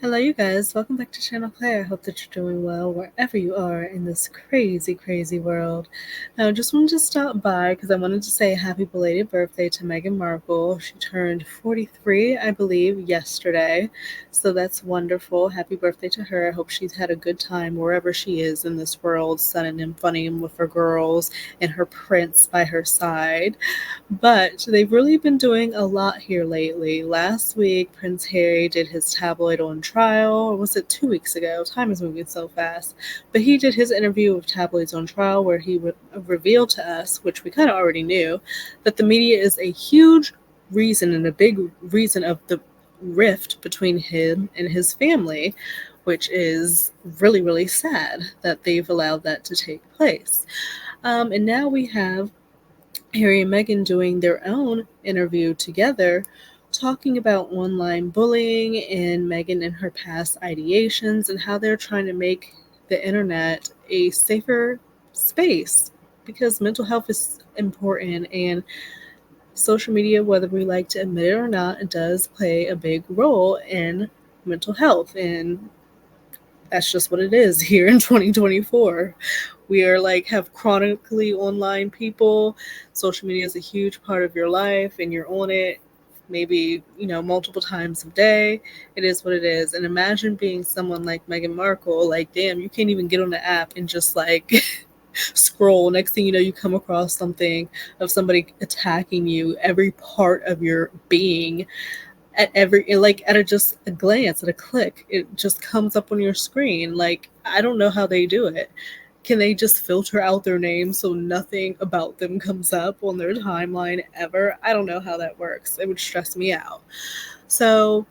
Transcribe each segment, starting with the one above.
Hello, you guys. Welcome back to Channel Play. I hope that you're doing well wherever you are in this crazy, crazy world. Now, I just wanted to stop by because I wanted to say happy belated birthday to Meghan Markle. She turned 43, I believe, yesterday. So that's wonderful. Happy birthday to her. I hope she's had a good time wherever she is in this world, sunning and funning with her girls and her prince by her side. But they've really been doing a lot here lately. Last week, Prince Harry did his tabloid on trial. Or was it 2 weeks ago? Time is moving so fast. But he did his interview with Tabloids on Trial where he revealed to us, which we kind of already knew, that the media is a huge reason and a big reason of the rift between him and his family, which is really, really sad that they've allowed that to take place. And now we have Harry and Meghan doing their own interview together, talking about online bullying and Meghan and her past ideations and how they're trying to make the internet a safer space because mental health is important and social media, whether we like to admit it or not, it does play a big role in mental health. And that's just what it is here in 2024. We are have chronically online people. Social media is a huge part of your life and you're on it maybe, multiple times a day. It is what it is. And imagine being someone like Meghan Markle, damn, you can't even get on the app and just scroll. Next thing you know, you come across something of somebody attacking you, every part of your being at just a glance, at a click, it just comes up on your screen. I don't know how they do it. Can they just filter out their name so nothing about them comes up on their timeline ever? I don't know how that works. It would stress me out. So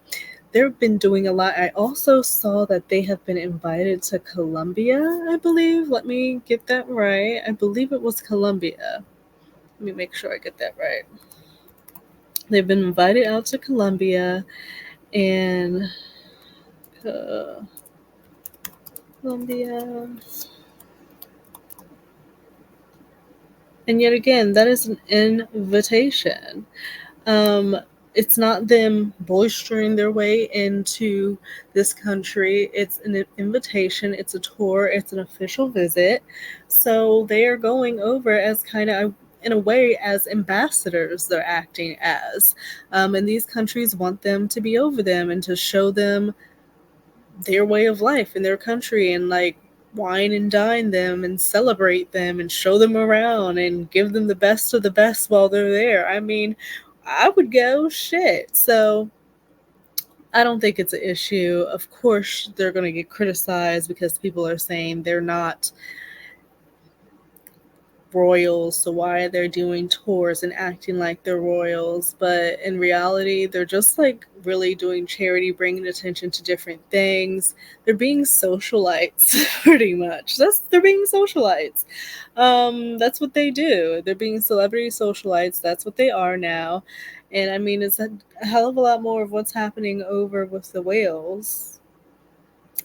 they've been doing a lot. I also saw that they have been invited to Colombia, I believe. Let me get that right. I believe it was Colombia. Let me make sure I get that right. They've been invited out to Colombia and Colombia. And yet again, that is an invitation. Um, it's not them boistering their way into this country. It's an invitation. It's a tour. It's an official visit. So they are going over as kind of, in a way, as ambassadors they're acting as. And these countries want them to be over them and to show them their way of life in their country and wine and dine them and celebrate them and show them around and give them the best of the best while they're there. I mean, I would go shit. So I don't think it's an issue. Of course, they're going to get criticized because people are saying they're not royals, so why are they doing tours and acting like they're royals? But in reality, they're just really doing charity, bringing attention to different things. They're being socialites, pretty much. They're being socialites. That's what they do. They're being celebrity socialites. That's what they are now. And I mean, it's a hell of a lot more of what's happening over with the whales.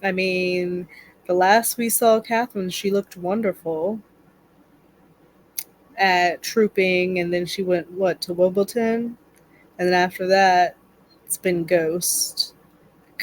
I mean, the last we saw Catherine, she looked wonderful at trooping, and then she went to Wimbledon, and then after that, it's been Ghost.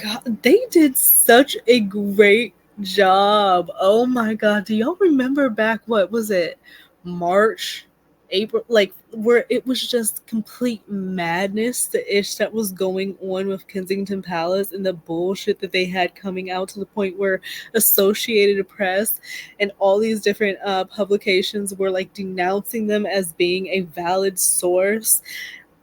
God, they did such a great job. Oh my god, do y'all remember back? What was it? March, April, where it was just complete madness, the ish that was going on with Kensington Palace and the bullshit that they had coming out, to the point where Associated Press and all these different publications were denouncing them as being a valid source.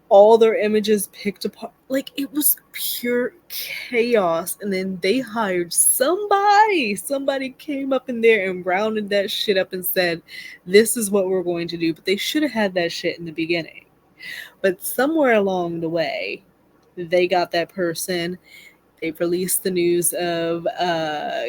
All their images picked apart. It was pure chaos. And then they hired somebody. Somebody came up in there and rounded that shit up and said, this is what we're going to do. But they should have had that shit in the beginning. But somewhere along the way, they got that person. They released the news of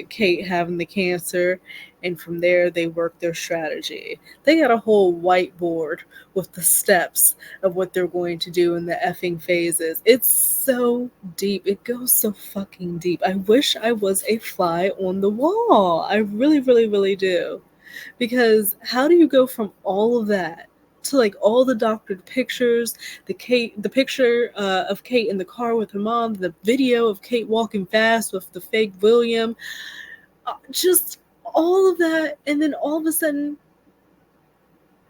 Kate having the cancer, and from there they worked their strategy. They got a whole whiteboard with the steps of what they're going to do in the effing phases. It's so deep. It goes so fucking deep. I wish I was a fly on the wall. I really, really, really do. Because how do you go from all of that to like all the doctored pictures, the picture of Kate in the car with her mom, the video of Kate walking fast with the fake William, just all of that, and then all of a sudden,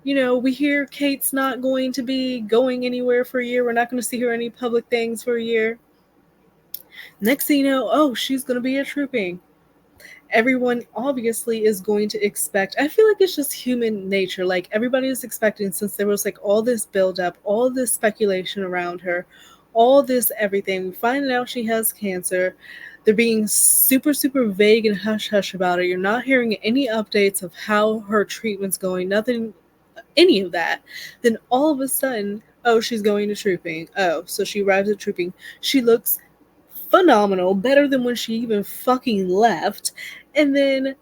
we hear Kate's not going to be going anywhere for a year. We're not going to see her any public things for a year. Next thing you know, oh, she's going to be a trooping. Everyone obviously is going to expect. I feel like it's just human nature. Like everybody is expecting, since there was like all this build up, all this speculation around her, all this everything. We find out she has cancer. They're being super, super vague and hush hush about it. You're not hearing any updates of how her treatment's going, nothing, any of that. Then all of a sudden, oh, she's going to trooping. Oh, so she arrives at trooping. She looks phenomenal, better than when she even fucking left. And then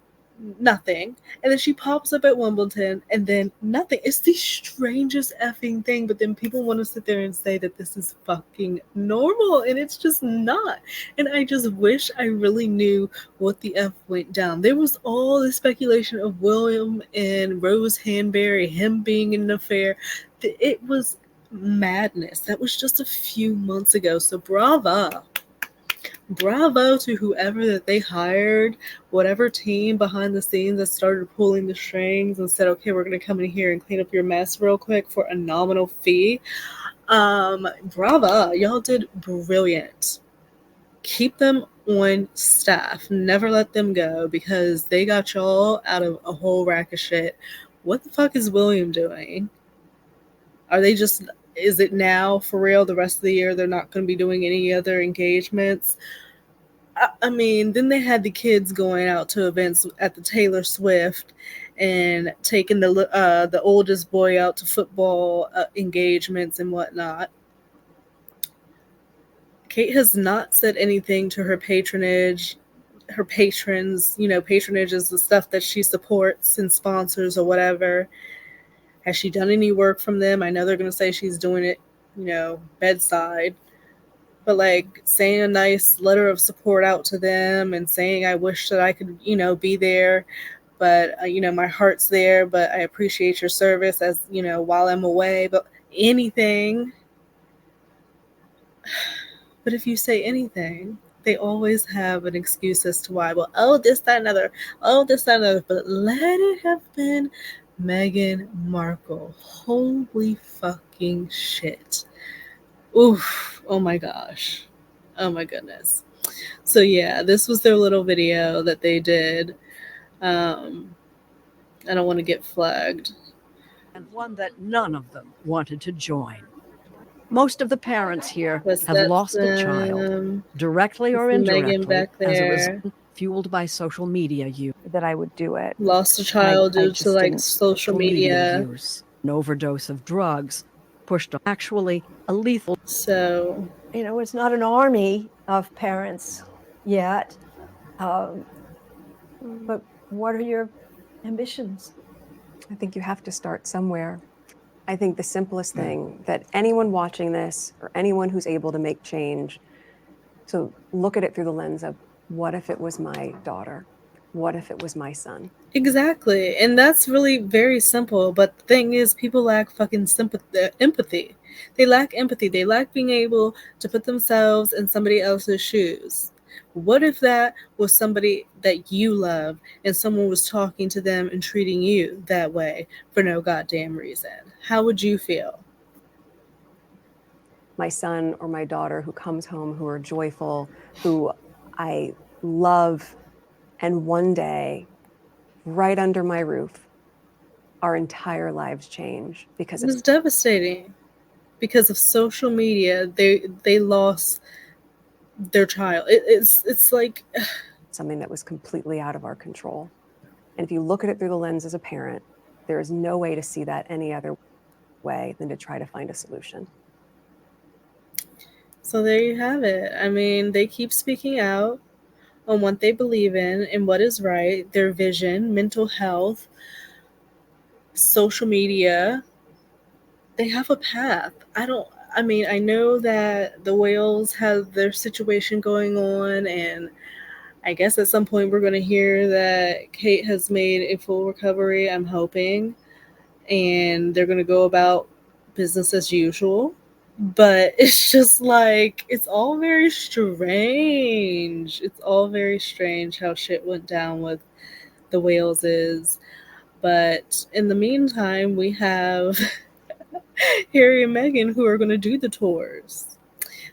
nothing. And then she pops up at Wimbledon and then nothing. It's the strangest effing thing. But then people want to sit there and say that this is fucking normal, and it's just not. And I just wish I really knew what the F went down. There was all this speculation of William and Rose Hanbury, him being in an affair. It was madness. That was just a few months ago. So bravo to whoever that they hired, whatever team behind the scenes that started pulling the strings and said, okay, we're going to come in here and clean up your mess real quick for a nominal fee. Bravo. Y'all did brilliant. Keep them on staff. Never let them go, because they got y'all out of a whole rack of shit. What the fuck is William doing? Are they just, is it now for real the rest of the year they're not going to be doing any other engagements? I mean, then they had the kids going out to events at the Taylor Swift and taking the oldest boy out to football engagements and whatnot. Kate has not said anything to her patrons. Patronage is the stuff that she supports and sponsors or whatever. Has she done any work from them? I know they're going to say she's doing it, bedside. But like saying a nice letter of support out to them and saying, I wish that I could, be there, but, my heart's there, but I appreciate your service as, while I'm away, but anything. But if you say anything, they always have an excuse as to why. Well, oh, this, that, another. Oh, this, that, another. But let it have been Meghan Markle. Holy fucking shit. Oof. Oh my gosh. Oh my goodness. So yeah, this was their little video that they did. I don't want to get flagged. And one that none of them wanted to join. Most of the parents here have lost a child, directly or indirectly, as a result, fueled by social media use. That I would do it. Lost a child due to like social media use, an overdose of drugs, pushed actually a lethal. So it's not an army of parents yet, but what are your ambitions? I think you have to start somewhere. I think the simplest thing that anyone watching this or anyone who's able to make change, so look at it through the lens of, what if it was my daughter? What if it was my son? Exactly. And that's really very simple. But the thing is, people lack fucking empathy. They lack empathy. They lack being able to put themselves in somebody else's shoes. What if that was somebody that you love and someone was talking to them and treating you that way for no goddamn reason? How would you feel? My son or my daughter who comes home, who are joyful, who I love, and one day, right under my roof, our entire lives change because it's devastating. Because of social media, they lost their child. It's like something that was completely out of our control. And if you look at it through the lens as a parent, there is no way to see that any other way than to try to find a solution. So there you have it. I mean, they keep speaking out on what they believe in and what is right, their vision, mental health, social media. They have a path. I know that the Wales have their situation going on, and I guess at some point we're going to hear that Kate has made a full recovery, I'm hoping. and they're going to go about business as usual. But it's just like, it's all very strange. It's all very strange how shit went down with the Waleses. But in the meantime, we have Harry and Meghan who are going to do the tours.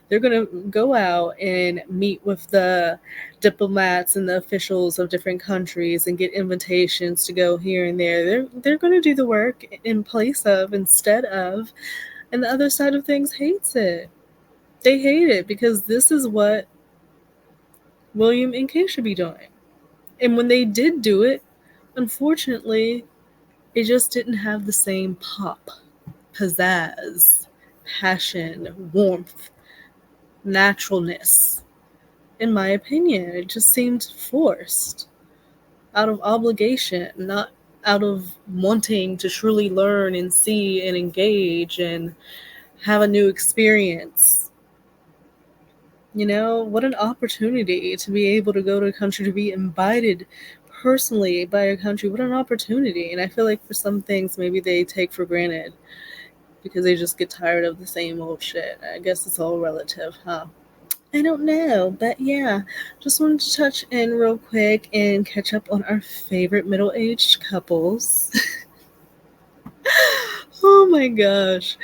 They're going to go out and meet with the diplomats and the officials of different countries and get invitations to go here and there. They're going to do the work in place of, instead of, and the other side of things hates it. They hate it because this is what William and Kate should be doing. And when they did do it, unfortunately, it just didn't have the same pop, pizzazz, passion, warmth, naturalness. In my opinion, it just seemed forced, out of obligation, not out of wanting to truly learn and see and engage and have a new experience. You know, what an opportunity to be able to go to a country, to be invited personally by a country. What an opportunity. And I feel like for some things, maybe they take for granted because they just get tired of the same old shit. I guess it's all relative, huh? I don't know, but yeah, just wanted to touch in real quick and catch up on our favorite middle-aged couples. Oh my gosh.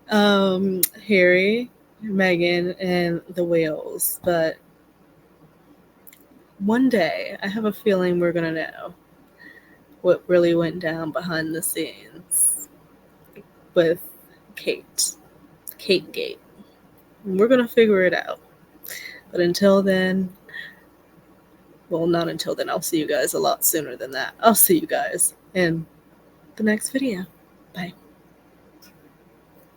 Harry, Meghan, and the Wales. But one day, I have a feeling we're gonna know what really went down behind the scenes with Kate. Kate Gate. We're gonna figure it out. But until then, well, not until then. I'll see you guys a lot sooner than that. I'll see you guys in the next video. Bye.